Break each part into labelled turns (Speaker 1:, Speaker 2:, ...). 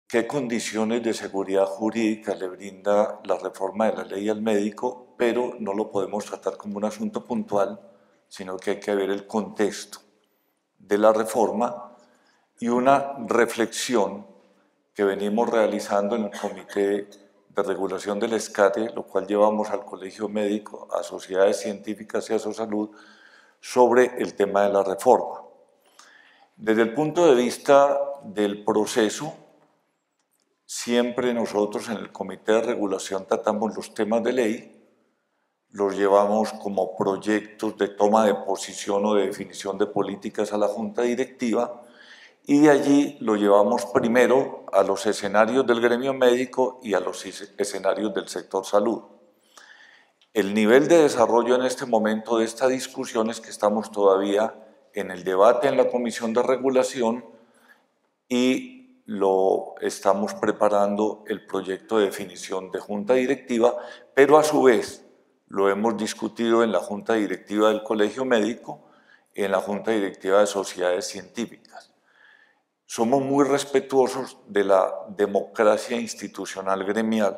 Speaker 1: qué condiciones de seguridad jurídica le brinda la reforma de la ley al médico, pero no lo podemos tratar como un asunto puntual, sino que hay que ver el contexto de la reforma y una reflexión que venimos realizando en el Comité de Regulación del ESCATE, lo cual llevamos al Colegio Médico, a sociedades científicas y a Sosalud, sobre el tema de la reforma. Desde el punto de vista del proceso, siempre nosotros en el Comité de Regulación tratamos los temas de ley, los llevamos como proyectos de toma de posición o de definición de políticas a la Junta Directiva y de allí lo llevamos primero a los escenarios del gremio médico y a los escenarios del sector salud. El nivel de desarrollo en este momento de esta discusión es que estamos todavía en el debate en la Comisión de Regulación y lo estamos preparando el proyecto de definición de Junta Directiva, pero a su vez lo hemos discutido en la Junta Directiva del Colegio Médico y en la Junta Directiva de Sociedades Científicas. Somos muy respetuosos de la democracia institucional gremial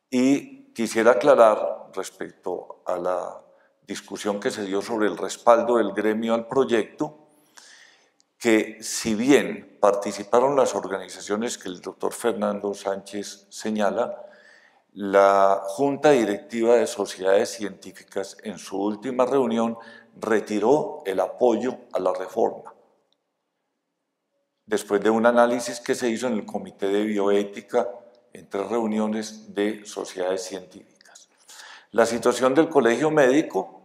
Speaker 1: y quisiera aclarar respecto a la discusión que se dio sobre el respaldo del gremio al proyecto, que si bien participaron las organizaciones que el doctor Fernando Sánchez señala, la Junta Directiva de Sociedades Científicas en su última reunión retiró el apoyo a la reforma, después de un análisis que se hizo en el Comité de Bioética en 3 reuniones de sociedades científicas. La situación del Colegio Médico,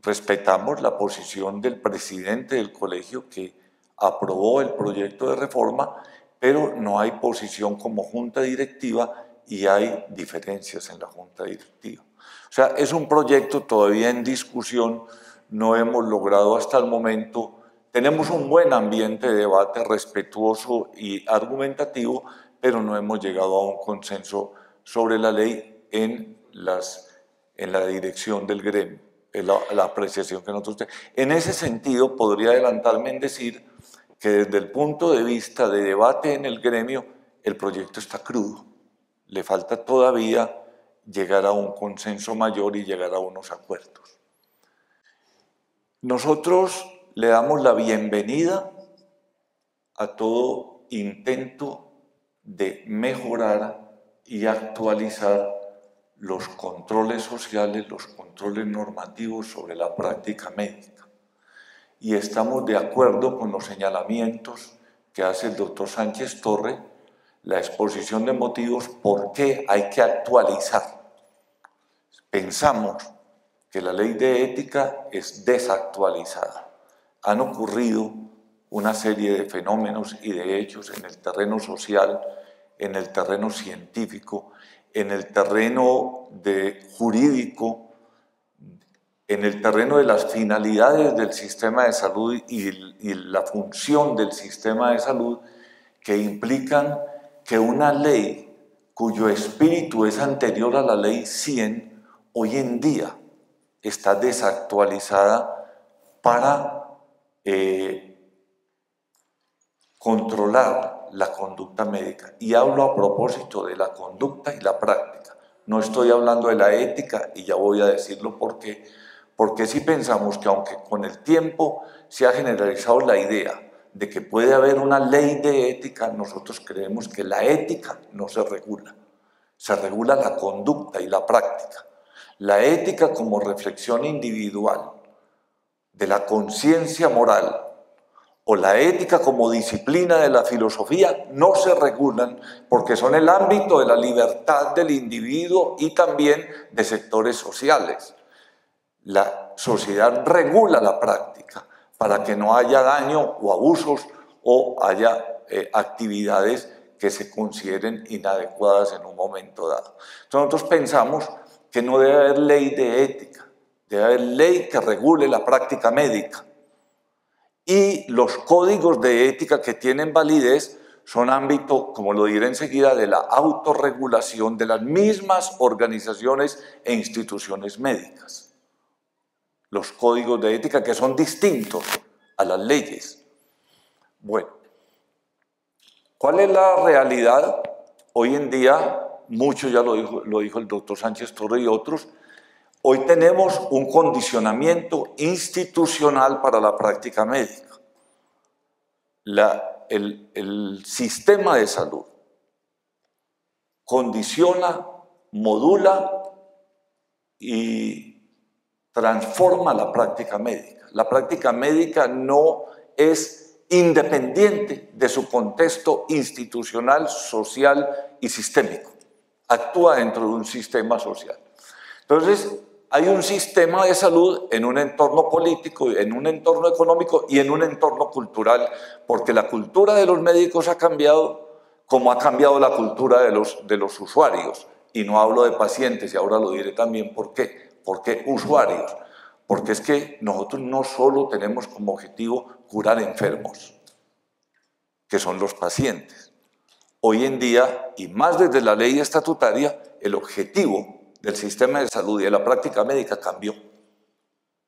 Speaker 1: respetamos la posición del presidente del colegio que aprobó el proyecto de reforma, pero no hay posición como Junta Directiva y hay diferencias en la Junta Directiva. O sea, es un proyecto todavía en discusión, no hemos logrado hasta el momento, tenemos un buen ambiente de debate respetuoso y argumentativo, pero no hemos llegado a un consenso sobre la ley en la dirección del gremio, la apreciación que nosotros tenemos. En ese sentido, podría adelantarme en decir que desde el punto de vista de debate en el gremio, el proyecto está crudo. Le falta todavía llegar a un consenso mayor y llegar a unos acuerdos. Nosotros le damos la bienvenida a todo intento de mejorar y actualizar los controles sociales, los controles normativos sobre la práctica médica. Y estamos de acuerdo con los señalamientos que hace el doctor Sánchez Torre, la exposición de motivos por qué hay que actualizar. Pensamos que la ley de ética es desactualizada. Han ocurrido una serie de fenómenos y de hechos en el terreno social, en el terreno científico, en el terreno jurídico, en el terreno de las finalidades del sistema de salud y la función del sistema de salud, que implican que una ley cuyo espíritu es anterior a la ley 100, hoy en día está desactualizada para controlar la conducta médica. Y hablo a propósito de la conducta y la práctica. No estoy hablando de la ética y ya voy a decirlo por qué. Porque si pensamos que aunque con el tiempo se ha generalizado la idea de que puede haber una ley de ética, nosotros creemos que la ética no se regula. Se regula la conducta y la práctica. La ética como reflexión individual de la conciencia moral o la ética como disciplina de la filosofía no se regulan porque son el ámbito de la libertad del individuo y también de sectores sociales. La sociedad regula la práctica para que no haya daño o abusos o haya actividades que se consideren inadecuadas en un momento dado. Entonces nosotros pensamos que no debe haber ley de ética, debe haber ley que regule la práctica médica. Y los códigos de ética que tienen validez son ámbito, como lo diré enseguida, de la autorregulación de las mismas organizaciones e instituciones médicas. Los códigos de ética que son distintos a las leyes. Bueno, ¿Cuál es la realidad? Hoy en día, mucho ya lo dijo el doctor Sánchez Torre y otros, hoy tenemos un condicionamiento institucional para la práctica médica. El sistema de salud condiciona, modula y transforma la práctica médica. La práctica médica no es independiente de su contexto institucional, social y sistémico. Actúa dentro de un sistema social. Entonces, hay un sistema de salud en un entorno político, en un entorno económico y en un entorno cultural, porque la cultura de los médicos ha cambiado como ha cambiado la cultura de los usuarios. Y no hablo de pacientes, y ahora lo diré también por qué. ¿Por qué usuarios? Porque es que nosotros no solo tenemos como objetivo curar enfermos, que son los pacientes. Hoy en día, y más desde la ley estatutaria, el objetivo del sistema de salud y de la práctica médica cambió.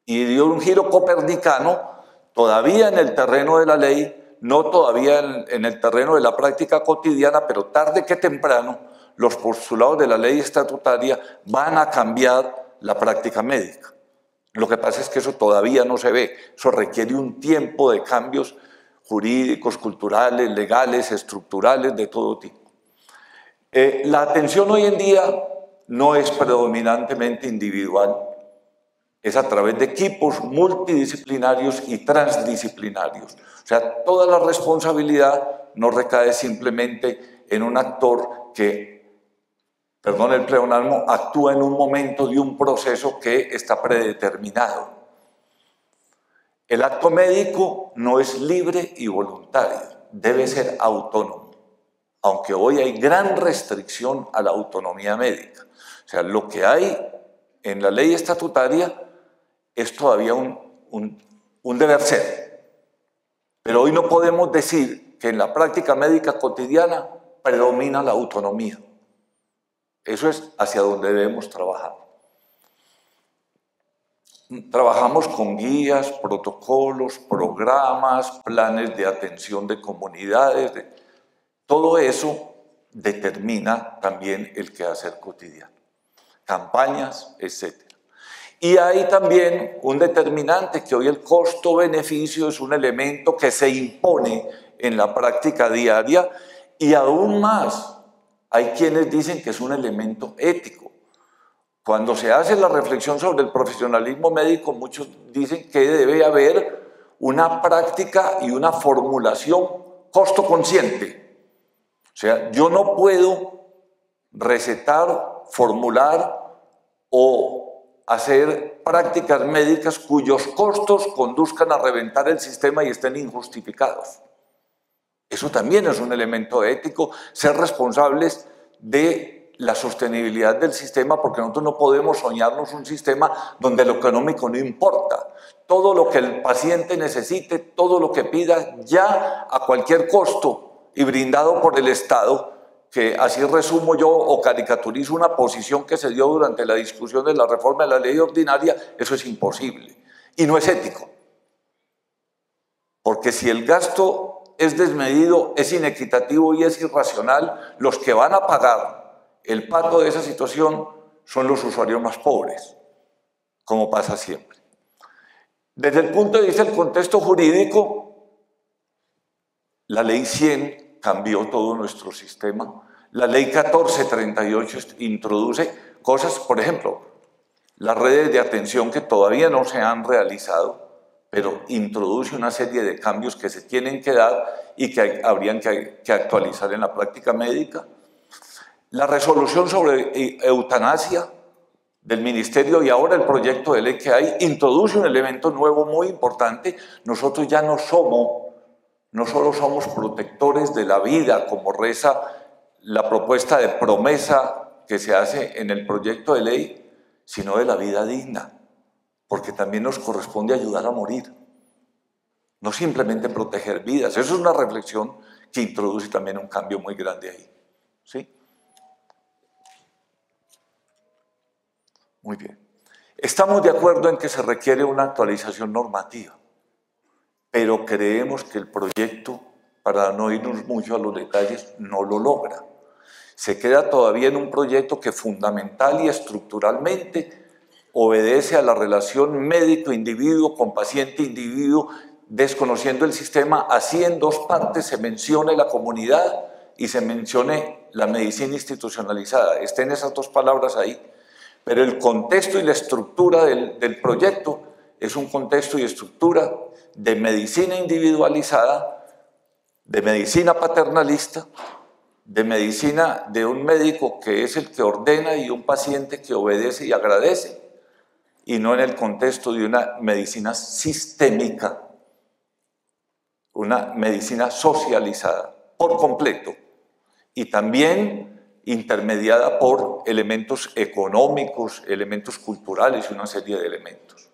Speaker 1: Y dio un giro copernicano, todavía en el terreno de la ley, no todavía en el terreno de la práctica cotidiana, pero tarde que temprano, los postulados de la ley estatutaria van a cambiar la práctica médica. Lo que pasa es que eso todavía no se ve, eso requiere un tiempo de cambios jurídicos, culturales, legales, estructurales, de todo tipo. La atención hoy en día no es predominantemente individual, es a través de equipos multidisciplinarios y transdisciplinarios. O sea, toda la responsabilidad no recae simplemente en un actor que, perdón el pleonasmo, actúa en un momento de un proceso que está predeterminado. El acto médico no es libre y voluntario, debe ser autónomo, aunque hoy hay gran restricción a la autonomía médica. O sea, lo que hay en la ley estatutaria es todavía un deber ser. Pero hoy no podemos decir que en la práctica médica cotidiana predomina la autonomía. Eso es hacia donde debemos trabajar. Trabajamos con guías, protocolos, programas, planes de atención de comunidades. Todo eso determina también el quehacer cotidiano. Campañas, etc. Y hay también un determinante que hoy el costo-beneficio es un elemento que se impone en la práctica diaria y aún más hay quienes dicen que es un elemento ético. Cuando se hace la reflexión sobre el profesionalismo médico, muchos dicen que debe haber una práctica y una formulación costo consciente. O sea, yo no puedo recetar, formular o hacer prácticas médicas cuyos costos conduzcan a reventar el sistema y estén injustificados. Eso también es un elemento ético, ser responsables de la sostenibilidad del sistema, porque nosotros no podemos soñarnos un sistema donde lo económico no importa. Todo lo que el paciente necesite, todo lo que pida, ya a cualquier costo y brindado por el Estado, que así resumo yo o caricaturizo una posición que se dio durante la discusión de la reforma de la ley ordinaria, eso es imposible y no es ético. Porque si el gasto es desmedido, es inequitativo y es irracional, los que van a pagar el pato de esa situación son los usuarios más pobres, como pasa siempre. Desde el punto de vista del contexto jurídico, la ley 100 cambió todo nuestro sistema. La ley 1438 introduce cosas, por ejemplo, las redes de atención que todavía no se han realizado, pero introduce una serie de cambios que se tienen que dar y que habrían que actualizar en la práctica médica. La resolución sobre eutanasia del Ministerio y ahora el proyecto de ley que hay introduce un elemento nuevo muy importante. Nosotros ya no solo somos protectores de la vida, como reza la propuesta de promesa que se hace en el proyecto de ley, sino de la vida digna, porque también nos corresponde ayudar a morir, no simplemente proteger vidas. Eso es una reflexión que introduce también un cambio muy grande ahí. ¿Sí? Muy bien. Estamos de acuerdo en que se requiere una actualización normativa, pero creemos que el proyecto para no irnos mucho a los detalles, no lo logra. Se queda todavía en un proyecto que fundamental y estructuralmente obedece a la relación médico-individuo con paciente-individuo, desconociendo el sistema, así en dos partes se mencione la comunidad y se mencione la medicina institucionalizada. Estén esas dos palabras ahí. Pero el contexto y la estructura del proyecto es un contexto y estructura de medicina individualizada, de medicina paternalista, de medicina de un médico que es el que ordena y un paciente que obedece y agradece, y no en el contexto de una medicina sistémica, una medicina socializada por completo, y también intermediada por elementos económicos, elementos culturales y una serie de elementos.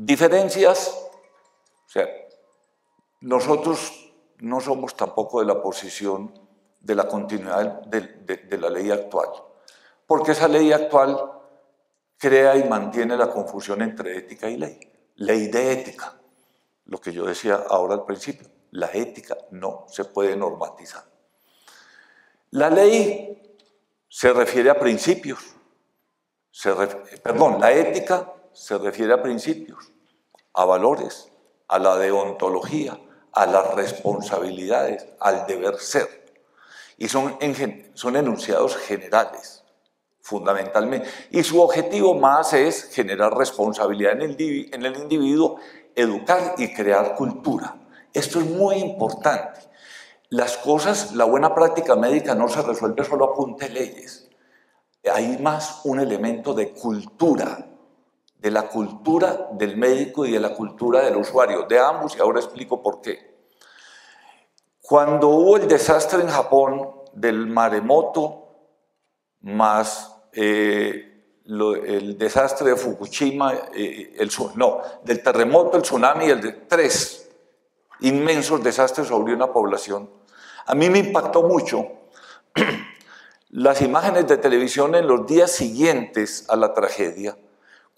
Speaker 1: Diferencias, o sea, nosotros no somos tampoco de la posición de la continuidad de la ley actual, porque esa ley actual crea y mantiene la confusión entre ética y ley. Ley de ética, lo que yo decía ahora al principio, la ética no se puede normatizar. La ley se refiere a principios, la ética se refiere a principios, a valores, a la deontología, a las responsabilidades, al deber ser. Y son enunciados generales, fundamentalmente. Y su objetivo más es generar responsabilidad en el individuo, educar y crear cultura. Esto es muy importante. Las cosas, la buena práctica médica no se resuelve solo a punta de leyes. Hay más un elemento de cultura, de la cultura del médico y de la cultura del usuario, de ambos, y ahora explico por qué. Cuando hubo el desastre en Japón del maremoto más el desastre de Fukushima, del terremoto, el tsunami, el de 3 inmensos desastres sobre una población, a mí me impactó mucho las imágenes de televisión en los días siguientes a la tragedia,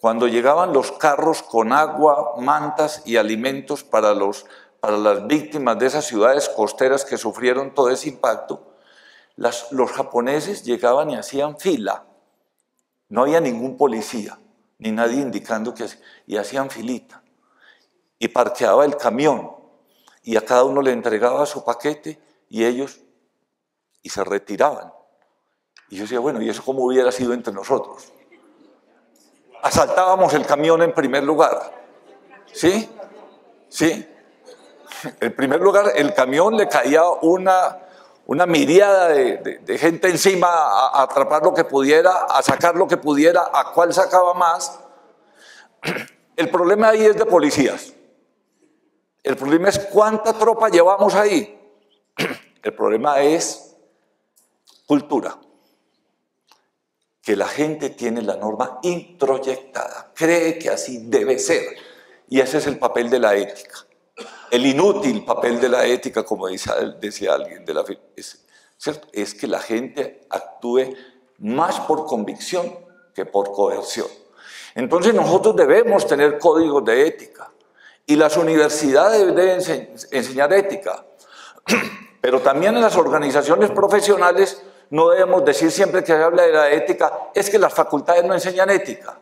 Speaker 1: cuando llegaban los carros con agua, mantas y alimentos para las víctimas de esas ciudades costeras que sufrieron todo ese impacto. Los japoneses llegaban y hacían fila. No había ningún policía, ni nadie indicando que hacían, y hacían filita. Y parqueaba el camión, y a cada uno le entregaba su paquete, y se retiraban. Y yo decía, bueno, ¿y eso cómo hubiera sido entre nosotros? Asaltábamos el camión en primer lugar. ¿Sí? ¿Sí? En primer lugar, el camión le caía una miriada de gente encima a atrapar lo que pudiera, a sacar lo que pudiera, a cuál sacaba más. El problema ahí es de policías. El problema es cuánta tropa llevamos ahí. El problema es cultura. Que la gente tiene la norma introyectada, cree que así debe ser. Y ese es el papel de la ética. El inútil papel de la ética, como decía alguien, ¿cierto? Es que la gente actúe más por convicción que por coerción. Entonces nosotros debemos tener códigos de ética y las universidades deben enseñar ética, pero también en las organizaciones profesionales no debemos decir siempre que se habla de la ética, es que las facultades no enseñan ética.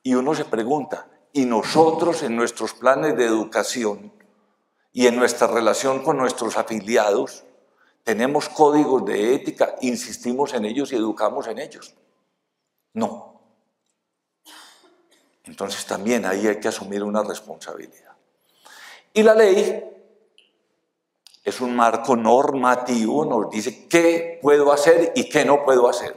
Speaker 1: Y uno se pregunta, ¿y nosotros en nuestros planes de educación y en nuestra relación con nuestros afiliados tenemos códigos de ética, insistimos en ellos y educamos en ellos? No. Entonces también ahí hay que asumir una responsabilidad. Y la ley es un marco normativo, nos dice qué puedo hacer y qué no puedo hacer.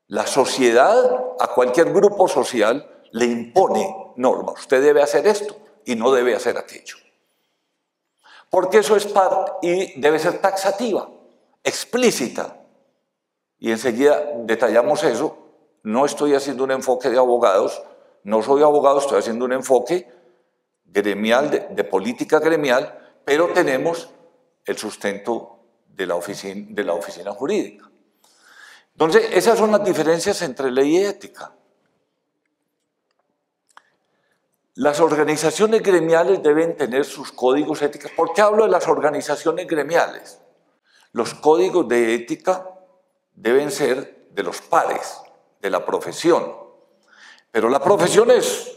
Speaker 1: La sociedad, a cualquier grupo social, le impone normas. Usted debe hacer esto y no debe hacer aquello. Porque eso es parte y debe ser taxativa, explícita. Y enseguida detallamos eso. No estoy haciendo un enfoque de abogados, no soy abogado, estoy haciendo un enfoque gremial, de política gremial, pero tenemos el sustento de la oficina jurídica. Entonces, esas son las diferencias entre ley y ética. Las organizaciones gremiales deben tener sus códigos éticos. ¿Por qué hablo de las organizaciones gremiales? Los códigos de ética deben ser de los pares, de la profesión. Pero la profesión es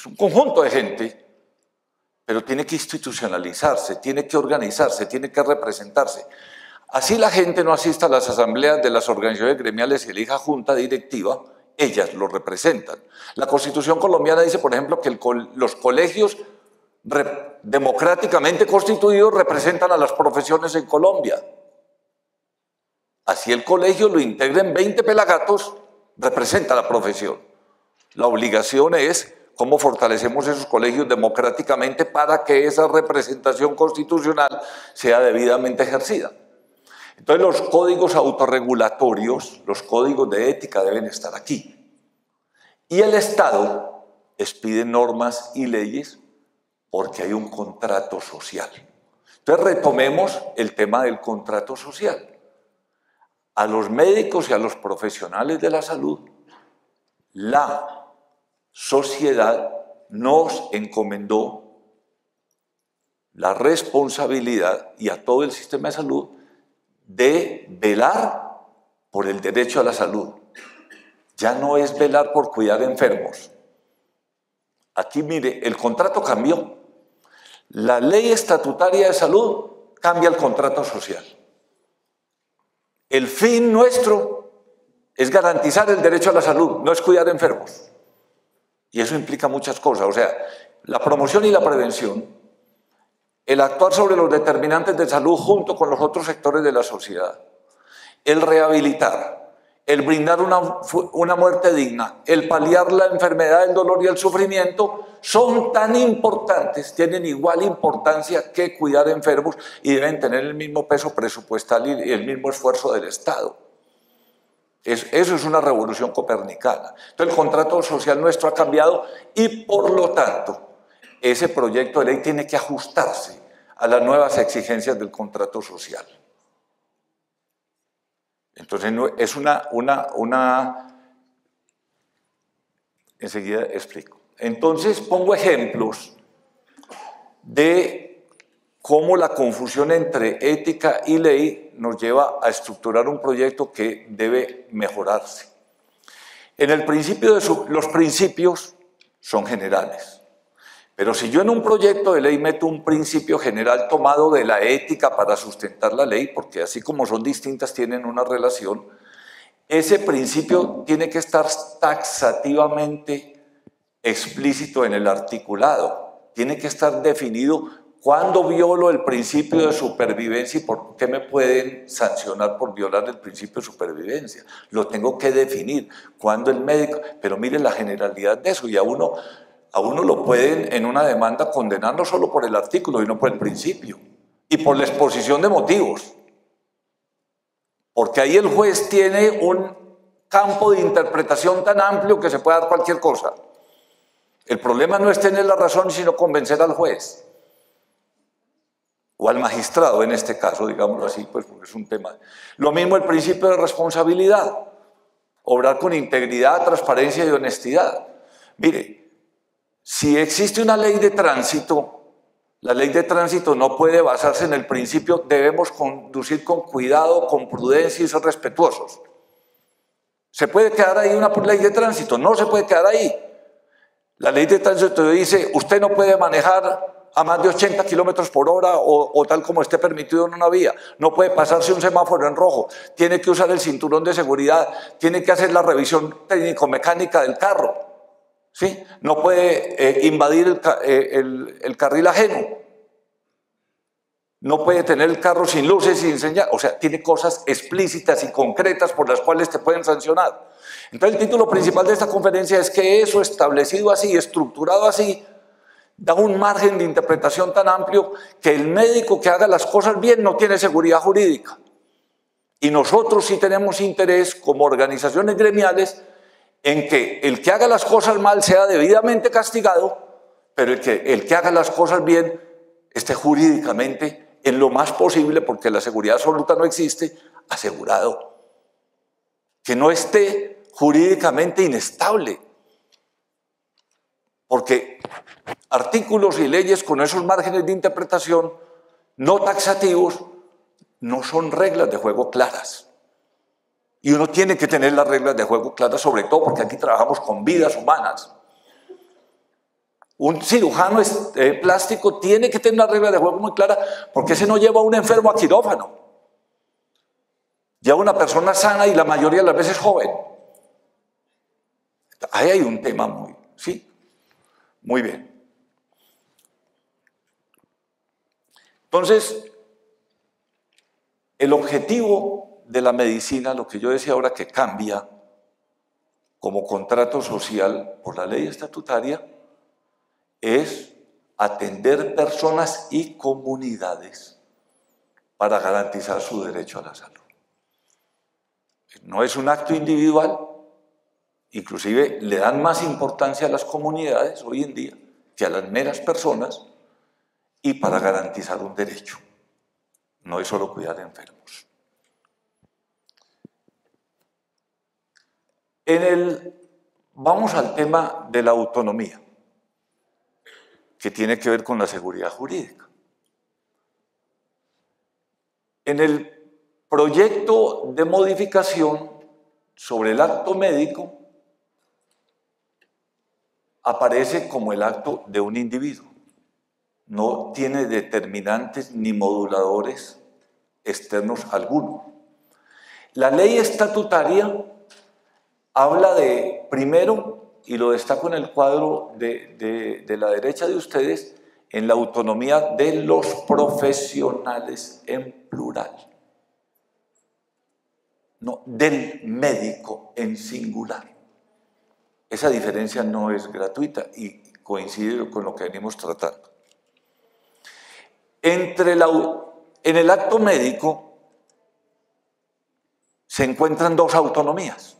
Speaker 1: un conjunto de gente, pero tiene que institucionalizarse, tiene que organizarse, tiene que representarse. Así la gente no asista a las asambleas de las organizaciones gremiales y elija junta directiva, ellas lo representan. La Constitución colombiana dice, por ejemplo, que los colegios democráticamente constituidos representan a las profesiones en Colombia. Así el colegio lo integren 20 pelagatos, representa a la profesión. La obligación es cómo fortalecemos esos colegios democráticamente para que esa representación constitucional sea debidamente ejercida. Entonces los códigos autorregulatorios, los códigos de ética deben estar aquí. Y el Estado expide normas y leyes porque hay un contrato social. Entonces retomemos el tema del contrato social. A los médicos y a los profesionales de la salud, la sociedad nos encomendó la responsabilidad, y a todo el sistema de salud, de velar por el derecho a la salud. Ya no es velar por cuidar enfermos. Aquí, mire, el contrato cambió. La ley estatutaria de salud cambia el contrato social. El fin nuestro es garantizar el derecho a la salud, no es cuidar enfermos. Y eso implica muchas cosas, o sea, la promoción y la prevención, el actuar sobre los determinantes de salud junto con los otros sectores de la sociedad, el rehabilitar, el brindar una muerte digna, el paliar la enfermedad, el dolor y el sufrimiento, son tan importantes, tienen igual importancia que cuidar enfermos y deben tener el mismo peso presupuestal y el mismo esfuerzo del Estado. Eso es una revolución copernicana. Entonces el contrato social nuestro ha cambiado y por lo tanto ese proyecto de ley tiene que ajustarse a las nuevas exigencias del contrato social. Entonces es enseguida explico. Entonces pongo ejemplos de cómo la confusión entre ética y ley nos lleva a estructurar un proyecto que debe mejorarse. En el principio los principios son generales, pero si yo en un proyecto de ley meto un principio general tomado de la ética para sustentar la ley, porque así como son distintas tienen una relación, ese principio tiene que estar taxativamente explícito en el articulado, tiene que estar definido cuándo violo el principio de supervivencia y por qué me pueden sancionar por violar el principio de supervivencia. Lo tengo que definir, cuándo el médico, pero mire la generalidad de eso, y a uno lo pueden en una demanda condenar no solo por el artículo, sino por el principio y por la exposición de motivos, porque ahí el juez tiene un campo de interpretación tan amplio que se puede dar cualquier cosa. El problema no es tener la razón, sino convencer al juez o al magistrado en este caso, digámoslo así, pues porque es un tema. Lo mismo el principio de responsabilidad, obrar con integridad, transparencia y honestidad. Mire, si existe una ley de tránsito, la ley de tránsito no puede basarse en el principio debemos conducir con cuidado, con prudencia y ser respetuosos. ¿Se puede quedar ahí una ley de tránsito? No se puede quedar ahí. La ley de tránsito dice, usted no puede manejar a más de 80 kilómetros por hora o tal como esté permitido en una vía. No puede pasarse un semáforo en rojo. Tiene que usar el cinturón de seguridad. Tiene que hacer la revisión técnico-mecánica del carro. ¿Sí? No puede invadir el carril ajeno. No puede tener el carro sin luces, sin señal. O sea, tiene cosas explícitas y concretas por las cuales te pueden sancionar. Entonces el título principal de esta conferencia es que eso establecido así, estructurado así, da un margen de interpretación tan amplio que el médico que haga las cosas bien no tiene seguridad jurídica. Y nosotros sí tenemos interés como organizaciones gremiales en que el que haga las cosas mal sea debidamente castigado, pero el que haga las cosas bien esté jurídicamente en lo más posible, porque la seguridad absoluta no existe, asegurado. Que no esté jurídicamente inestable. porque artículos y leyes con esos márgenes de interpretación no taxativos no son reglas de juego claras. Y uno tiene que tener las reglas de juego claras, sobre todo porque aquí trabajamos con vidas humanas. Un cirujano plástico tiene que tener una regla de juego muy clara, porque ese no lleva a un enfermo a quirófano. Lleva a una persona sana y la mayoría de las veces joven. Ahí hay un tema muy bien. Entonces, el objetivo de la medicina, lo que yo decía ahora que cambia como contrato social por la ley estatutaria, es atender personas y comunidades para garantizar su derecho a la salud. No es un acto individual, inclusive le dan más importancia a las comunidades hoy en día que a las meras personas, y para garantizar un derecho. No es solo cuidar a enfermos. Vamos al tema de la autonomía, que tiene que ver con la seguridad jurídica. En el proyecto de modificación sobre el acto médico aparece como el acto de un individuo. No tiene determinantes ni moduladores externos alguno. La ley estatutaria habla de, primero, y lo destaco en el cuadro de la derecha de ustedes, en la autonomía de los profesionales en plural. No, del médico en singular. Esa diferencia no es gratuita y coincide con lo que venimos tratando. En el acto médico se encuentran dos autonomías.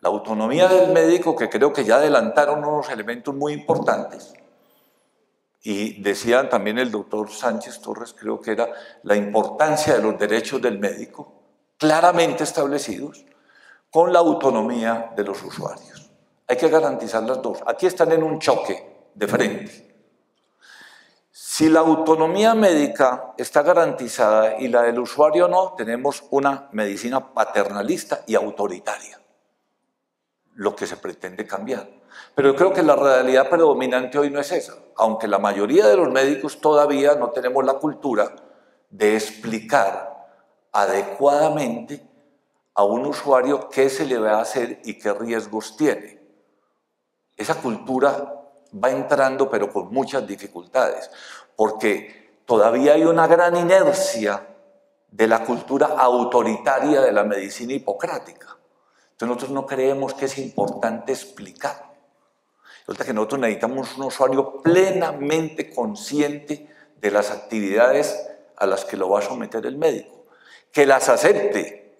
Speaker 1: La autonomía del médico, que creo que ya adelantaron unos elementos muy importantes, y decía también el doctor Sánchez Torres, creo que era la importancia de los derechos del médico, claramente establecidos, con la autonomía de los usuarios. Hay que garantizar las dos. Aquí están en un choque de frente. Si la autonomía médica está garantizada y la del usuario no, tenemos una medicina paternalista y autoritaria, lo que se pretende cambiar. Pero yo creo que la realidad predominante hoy no es esa, aunque la mayoría de los médicos todavía no tenemos la cultura de explicar adecuadamente a un usuario qué se le va a hacer y qué riesgos tiene. Esa cultura va entrando, pero con muchas dificultades, porque todavía hay una gran inercia de la cultura autoritaria de la medicina hipocrática. Entonces nosotros no creemos que es importante explicar. Resulta que nosotros necesitamos un usuario plenamente consciente de las actividades a las que lo va a someter el médico, que las acepte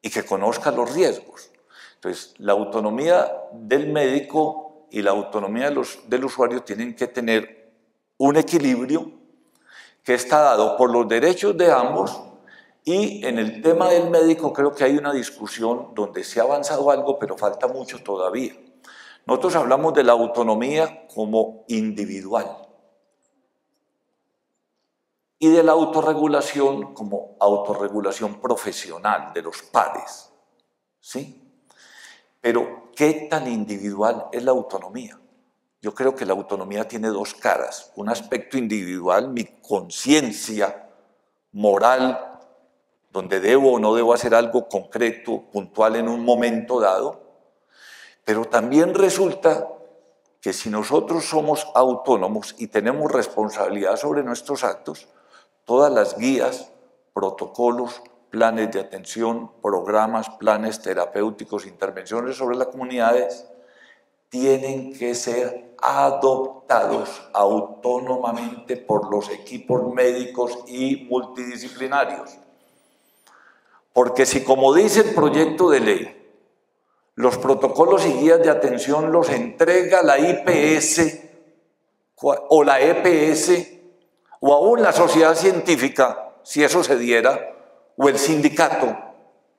Speaker 1: y que conozca los riesgos. Entonces, la autonomía del médico y la autonomía del usuario tienen que tener un equilibrio que está dado por los derechos de ambos, y en el tema del médico creo que hay una discusión donde se ha avanzado algo, pero falta mucho todavía. Nosotros hablamos de la autonomía como individual y de la autorregulación como autorregulación profesional de los pares, ¿sí? Pero, ¿qué tan individual es la autonomía? Yo creo que la autonomía tiene dos caras. Un aspecto individual, mi conciencia moral, donde debo o no debo hacer algo concreto, puntual en un momento dado. Pero también resulta que si nosotros somos autónomos y tenemos responsabilidad sobre nuestros actos, todas las guías, protocolos, planes de atención, programas, planes terapéuticos, intervenciones sobre las comunidades, tienen que ser adoptados autónomamente por los equipos médicos y multidisciplinarios. Porque si, como dice el proyecto de ley, los protocolos y guías de atención los entrega la IPS o la EPS o aún la sociedad científica, si eso se diera, o el sindicato,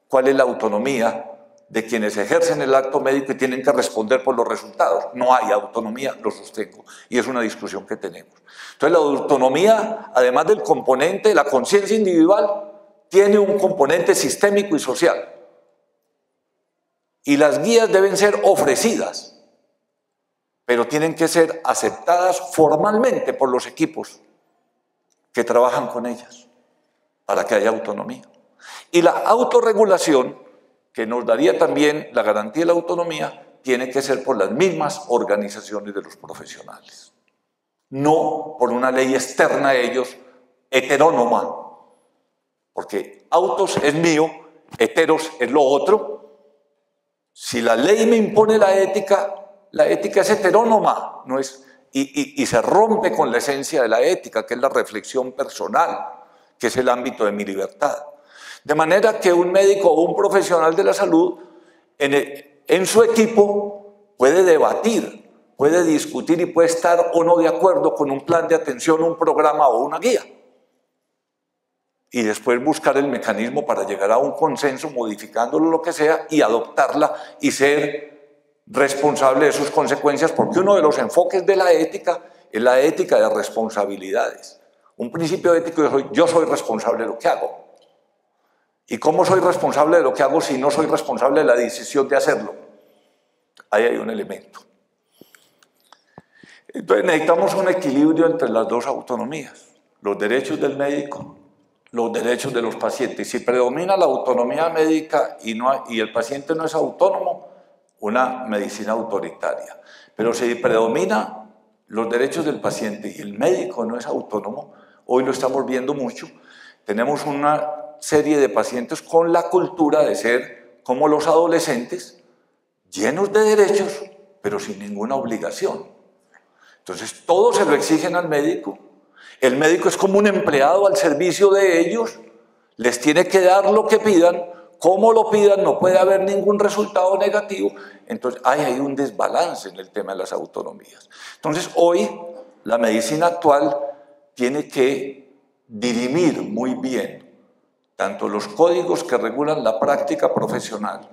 Speaker 1: ¿cuál es la autonomía de quienes ejercen el acto médico y tienen que responder por los resultados. No hay autonomía, lo sostengo, y es una discusión que tenemos. Entonces la autonomía, además del componente de la conciencia individual, tiene un componente sistémico y social. Y las guías deben ser ofrecidas, pero tienen que ser aceptadas formalmente por los equipos que trabajan con ellas, para que haya autonomía. Y la autorregulación, que nos daría también la garantía de la autonomía, tiene que ser por las mismas organizaciones de los profesionales, no por una ley externa a ellos, heterónoma, porque autos es mío, heteros es lo otro. Si la ley me impone la ética es heterónoma, no es, y se rompe con la esencia de la ética, que es la reflexión personal, que es el ámbito de mi libertad. De manera que un médico o un profesional de la salud en su equipo puede debatir, puede discutir y puede estar o no de acuerdo con un plan de atención, un programa o una guía. Y después buscar el mecanismo para llegar a un consenso, modificándolo lo que sea, y adoptarla y ser responsable de sus consecuencias, porque uno de los enfoques de la ética es la ética de responsabilidades. Un principio ético es: yo soy responsable de lo que hago. ¿Y cómo soy responsable de lo que hago si no soy responsable de la decisión de hacerlo? Ahí hay un elemento. Entonces necesitamos un equilibrio entre las dos autonomías, los derechos del médico, los derechos de los pacientes. Si predomina la autonomía médica y el paciente no es autónomo, una medicina autoritaria. Pero si predomina los derechos del paciente y el médico no es autónomo, hoy lo estamos viendo mucho, tenemos una serie de pacientes con la cultura de ser como los adolescentes, llenos de derechos, pero sin ninguna obligación. Entonces todo se lo exigen al médico. El médico es como un empleado al servicio de ellos, les tiene que dar lo que pidan, como lo pidan, no puede haber ningún resultado negativo. Entonces hay un desbalance en el tema de las autonomías. Entonces hoy la medicina actual tiene que dirimir muy bien tanto los códigos que regulan la práctica profesional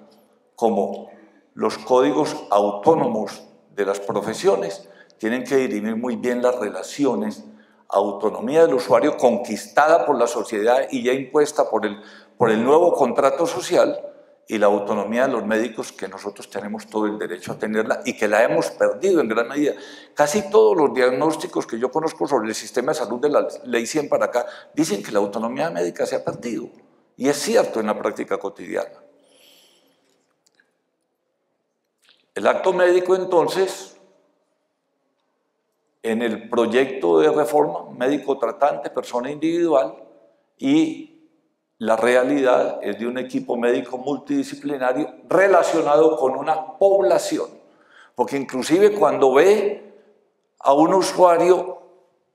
Speaker 1: como los códigos autónomos de las profesiones. Tienen que dirimir muy bien las relaciones, autonomía del usuario conquistada por la sociedad y ya impuesta por el nuevo contrato social, y la autonomía de los médicos, que nosotros tenemos todo el derecho a tenerla y que la hemos perdido en gran medida. Casi todos los diagnósticos que yo conozco sobre el sistema de salud de la Ley 100 para acá dicen que la autonomía médica se ha perdido, y es cierto en la práctica cotidiana. El acto médico, entonces, en el proyecto de reforma, médico tratante, persona individual, y la realidad es de un equipo médico multidisciplinario relacionado con una población, porque inclusive cuando ve a un usuario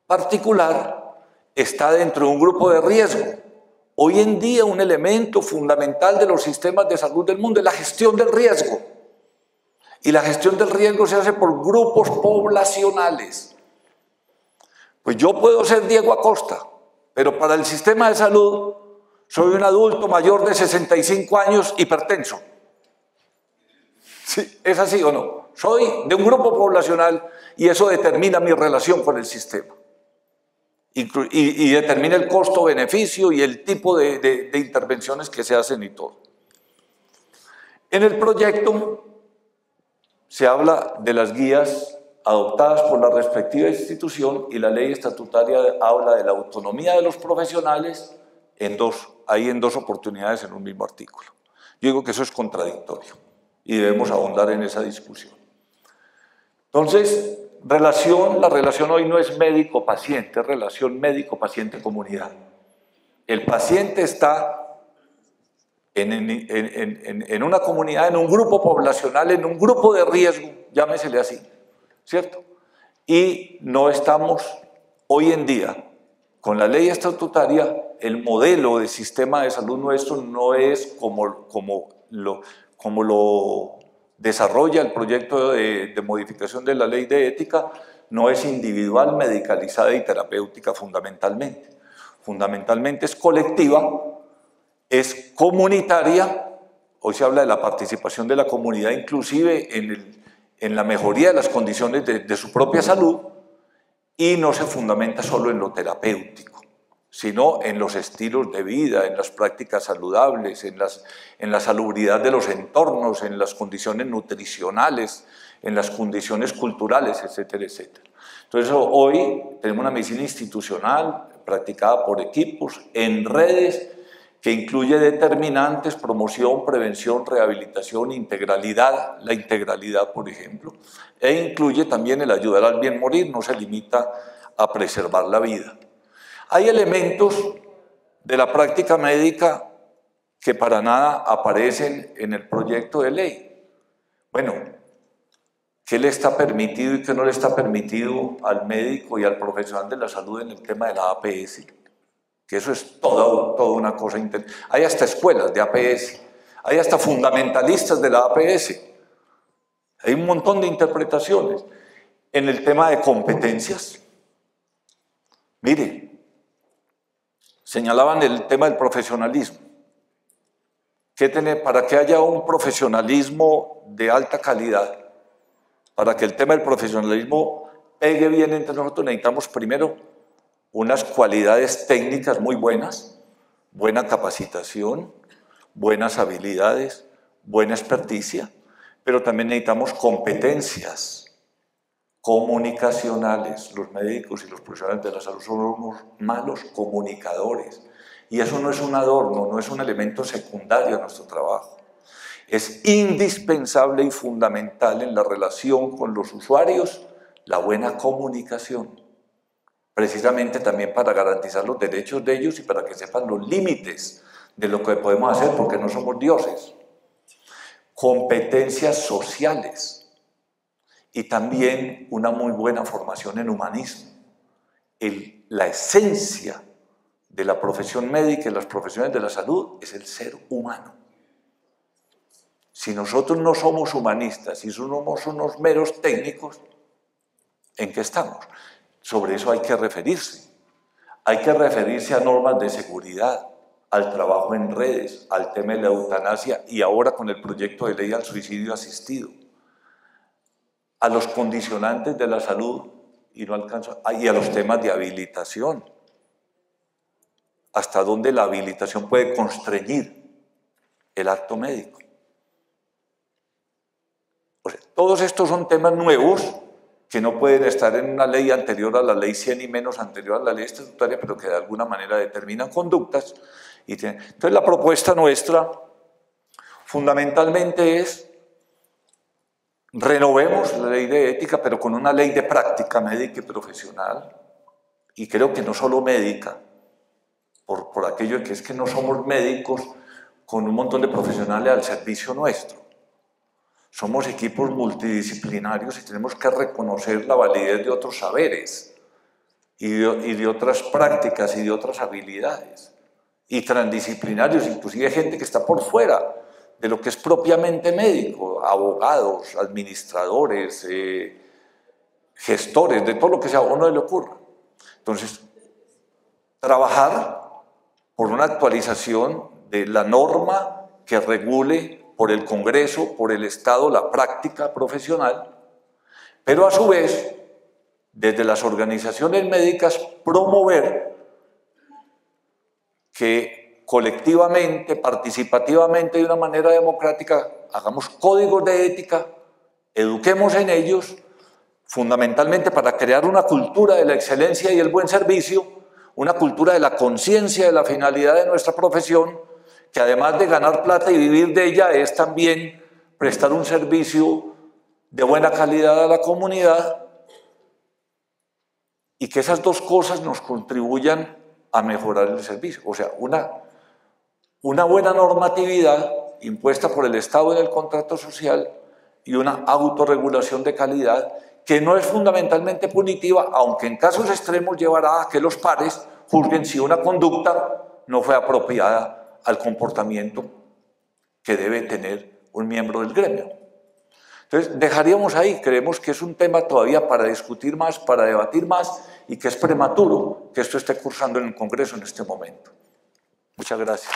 Speaker 1: particular, está dentro de un grupo de riesgo. Hoy en día un elemento fundamental de los sistemas de salud del mundo es la gestión del riesgo, y la gestión del riesgo se hace por grupos poblacionales. Pues yo puedo ser Diego Acosta, pero para el sistema de salud soy un adulto mayor de 65 años hipertenso. ¿Sí? ¿Es así o no? Soy de un grupo poblacional y eso determina mi relación con el sistema. Y determina el costo-beneficio y el tipo de intervenciones que se hacen y todo. En el proyecto se habla de las guías adoptadas por la respectiva institución, y la ley estatutaria habla de la autonomía de los profesionales hay en dos oportunidades en un mismo artículo. Yo digo que eso es contradictorio y debemos ahondar en esa discusión. Entonces, la relación hoy no es médico-paciente, es relación médico-paciente-comunidad. El paciente está en una comunidad, en un grupo poblacional, en un grupo de riesgo, llámesele así, ¿cierto? Y no estamos hoy en día, con la ley estatutaria, el modelo de sistema de salud nuestro no es como lo desarrolla el proyecto de modificación de la ley de ética, no es individual, medicalizada y terapéutica fundamentalmente. Fundamentalmente es colectiva, es comunitaria Hoy se habla de la participación de la comunidad inclusive en la mejoría de las condiciones de su propia salud, y no se fundamenta solo en lo terapéutico, sino en los estilos de vida, en las prácticas saludables, en la salubridad de los entornos, en las condiciones nutricionales, en las condiciones culturales, etcétera, etcétera. Entonces hoy tenemos una medicina institucional practicada por equipos, en redes, que incluye determinantes, promoción, prevención, rehabilitación, integralidad, la integralidad, por ejemplo, e incluye también el ayudar al bien morir, no se limita a preservar la vida. Hay elementos de la práctica médica que para nada aparecen en el proyecto de ley. Bueno, ¿qué le está permitido y qué no le está permitido al médico y al profesional de la salud en el tema de la APS? Que eso es toda una cosa. Hay hasta escuelas de APS, hay hasta fundamentalistas de la APS, hay un montón de interpretaciones. En el tema de competencias, mire, señalaban el tema del profesionalismo. Para que haya un profesionalismo de alta calidad, para que el tema del profesionalismo pegue bien entre nosotros, necesitamos primero unas cualidades técnicas muy buenas, buena capacitación, buenas habilidades, buena experticia, pero también necesitamos competencias comunicacionales. Los médicos y los profesionales de la salud somos malos comunicadores, y eso no es un adorno, no es un elemento secundario a nuestro trabajo. Es indispensable y fundamental en la relación con los usuarios la buena comunicación, precisamente también para garantizar los derechos de ellos y para que sepan los límites de lo que podemos hacer, porque no somos dioses. Competencias sociales y también una muy buena formación en humanismo. La esencia de la profesión médica y las profesiones de la salud es el ser humano. Si nosotros no somos humanistas y somos unos meros técnicos, ¿en qué estamos? Sobre eso hay que referirse. Hay que referirse a normas de seguridad, al trabajo en redes, al tema de la eutanasia y ahora con el proyecto de ley al suicidio asistido, a los condicionantes de la salud y a los temas de habilitación. Hasta dónde la habilitación puede constreñir el acto médico. O sea, todos estos son temas nuevos que no pueden estar en una ley anterior a la ley 100 y menos anterior a la ley estatutaria, pero que de alguna manera determinan conductas. Entonces la propuesta nuestra fundamentalmente es: renovemos la ley de ética, pero con una ley de práctica médica y profesional, y creo que no solo médica, por aquello que es que no somos médicos con un montón de profesionales al servicio nuestro. Somos equipos multidisciplinarios y tenemos que reconocer la validez de otros saberes y de otras prácticas y de otras habilidades. Y transdisciplinarios, inclusive gente que está por fuera de lo que es propiamente médico, abogados, administradores, gestores, de todo lo que sea, a uno le ocurra. Entonces, trabajar por una actualización de la norma que regule por el Congreso, por el Estado, la práctica profesional, pero a su vez, desde las organizaciones médicas, promover que colectivamente, participativamente, de una manera democrática, hagamos códigos de ética, eduquemos en ellos, fundamentalmente para crear una cultura de la excelencia y el buen servicio, una cultura de la conciencia de la finalidad de nuestra profesión, que además de ganar plata y vivir de ella, es también prestar un servicio de buena calidad a la comunidad, y que esas dos cosas nos contribuyan a mejorar el servicio. O sea, una buena normatividad impuesta por el Estado en el contrato social y una autorregulación de calidad que no es fundamentalmente punitiva, aunque en casos extremos llevará a que los pares juzguen si una conducta no fue apropiada al comportamiento que debe tener un miembro del gremio. Entonces, dejaríamos ahí. Creemos que es un tema todavía para discutir más, para debatir más, y que es prematuro que esto esté cursando en el Congreso en este momento. Muchas gracias.